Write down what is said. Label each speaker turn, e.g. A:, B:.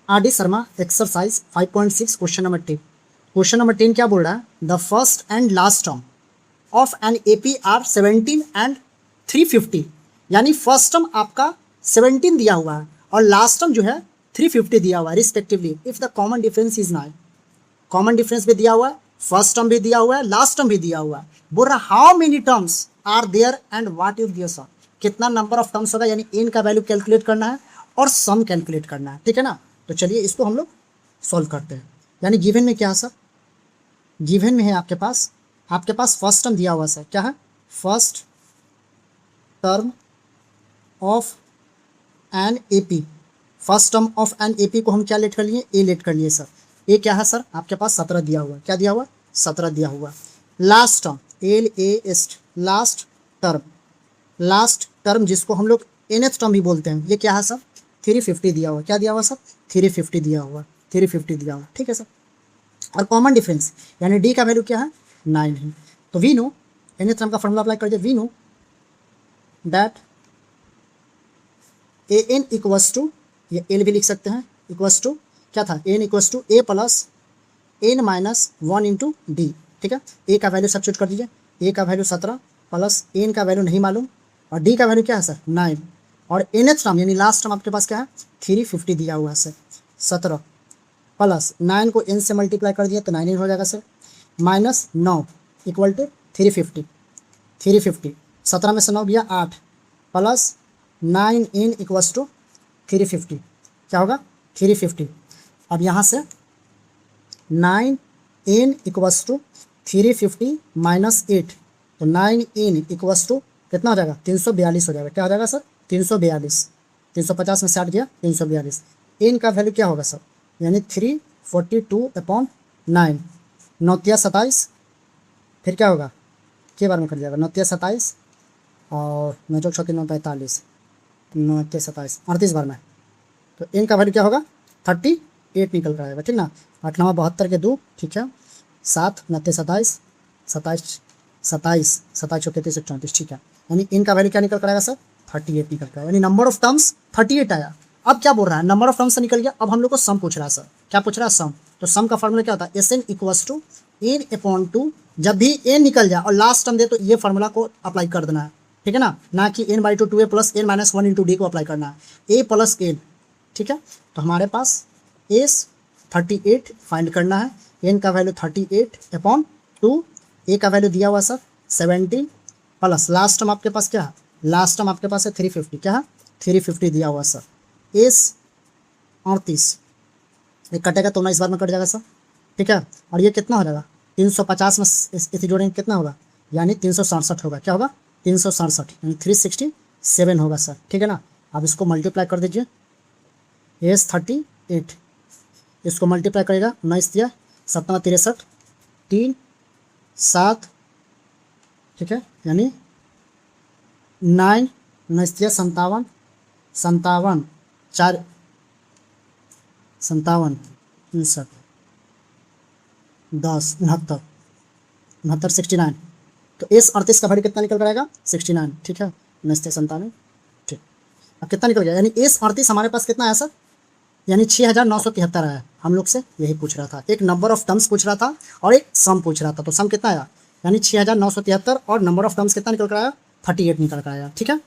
A: Are D Sharma exercise 5.6 question number 10। Question number 10 क्या बोल रहा है? The first and last term of an AP are 17 and 350, यानी first term आपका 17 दिया हुआ है और लास्ट टर्म जो है 350 दिया हुआ है respectively. If the common difference is 9, common difference भी दिया हुआ है, फर्स्ट टर्म भी दिया हुआ है, लास्ट टर्म भी दिया हुआ है। बोल रहा how many terms are there and what is their sum, कितना नंबर ऑफ टर्म्स होगा, यानी एन का वैल्यू कैलकुलेट करना है और सम कैलकुलेट करना है, ठीक है ना। तो चलिए इसको हम लोग सॉल्व करते हैं। यानी गिवन में क्या है सर? गिवन में है आपके पास फर्स्ट टर्म दिया हुआ सर, क्या है? First term of an AP, first term of an AP को हम क्या लेट कर लिए? ए लेट कर लिए सर। ए क्या है सर? आपके पास 17 दिया हुआ, क्या दिया हुआ? 17 दिया हुआ। Last term L A S, last term जिसको हम लोग nth टर्म भी बोलते हैं, ये क्या है सर? 350 दिया हुआ, क्या दिया हुआ सर? 350 दिया हुआ, 350 दिया हुआ, ठीक है सर। और कॉमन डिफरेंस यानी डी का वैल्यू क्या है? 9 है। तो वी नो, nth टर्म का फॉर्मूला अप्लाई कर दिया, we know that a n equals to, ये एल भी लिख सकते हैं, इक्वल्स टू क्या था? N equals to a plus n minus 1 into D, ठीक है। ए का वैल्यू सब्स्टिट्यूट कर दीजिए, ए का वैल्यू 17 प्लस एन का वैल्यू नहीं मालूम और डी का वैल्यू क्या है सर? 9। और nth टर्म यानी लास्ट टर्म आपके पास क्या है? 350 दिया हुआ है सर। 17 प्लस 9 को n से मल्टीप्लाई कर दिया तो 9 हो जाएगा सर, माइनस 9 इक्वल टू 350। 17 में से 9 गया 8 प्लस 9n इक्वल्स टू 350, क्या होगा? 350। अब यहाँ से 9n इक्वल्स टू 350 माइनस 8, तो 9n इक्वल्स टू कितना हो जाएगा? 342 हो जाएगा। क्या हो जाएगा सर? 342। 350 में से 8 गया 342। n का वैल्यू क्या होगा सर? यानी 342/9, 9 27, फिर क्या होगा? के बार में कट जाएगा, 9 27 और 9 चौक 9 45, 9 27 38 बार में। तो n का वैल्यू क्या होगा? 38 निकल कर आएगा, ठीक ना। 8 9 72 के 2, ठीक है। 7 9 27 27 27 27 चौके 34, ठीक है। यानी n का वैल्यू क्या निकल कर आएगा सर? 38 निकल कर आएगा, यानी नंबर ऑफ टर्म्स 38 आया। अब क्या बोल रहा है? नंबर ऑफ टर्म्स से निकल गया, अब हम लोग को सम पूछ रहा है सर। क्या पूछ रहा है? सम। तो सम का फॉर्मूला क्या होता है? Sn equals to n/2। जब भी n निकल जाए और लास्ट टर्म दे तो ये फार्मूला को अप्लाई कर देना है, ठीक है ना कि n/2 2a plus n minus 1 into D को अप्लाई करना है, a प्लस n, ठीक है। तो हमारे पास एस 38 फाइंड करना है, n का वैल्यू 38/2, a का वैल्यू दिया हुआ सर 17 प्लस लास्ट टर्म आपके पास क्या है? लास्ट टर्म आपके पास है 350, क्या है? 350 दिया हुआ सर। एस 38, ये कटेगा तो 19 बार में कट जाएगा सर, ठीक है। और ये कितना हो जाएगा? 350 में इसे जोड़ेंगे कितना होगा? यानी 367 होगा, क्या होगा? 367 यानी 367 होगा सर, ठीक है ना। अब इसको मल्टीप्लाई कर दीजिए, एस 38 इसको मल्टीप्लाई करेगा, 19 दिया 7 63 3 7, ठीक है। यानी 9 19 दिया 57 57 4 57 59 10 69 69। तो एस 38 का वैल्यू कितना निकल कर आएगा? 69, ठीक है। 19 97, ठीक। अब कितना निकल गया? यानी एस 38 हमारे पास कितना आया सर? यानी 6973 आया। हम लोग से यही पूछ रहा था, एक नंबर ऑफ टर्म्स पूछ रहा था और एक सम पूछ रहा था। तो सम कितना आया? यानी 6973 और नंबर ऑफ टर्म्स कितना निकल कर आया? 38 निकल कर आया, ठीक है।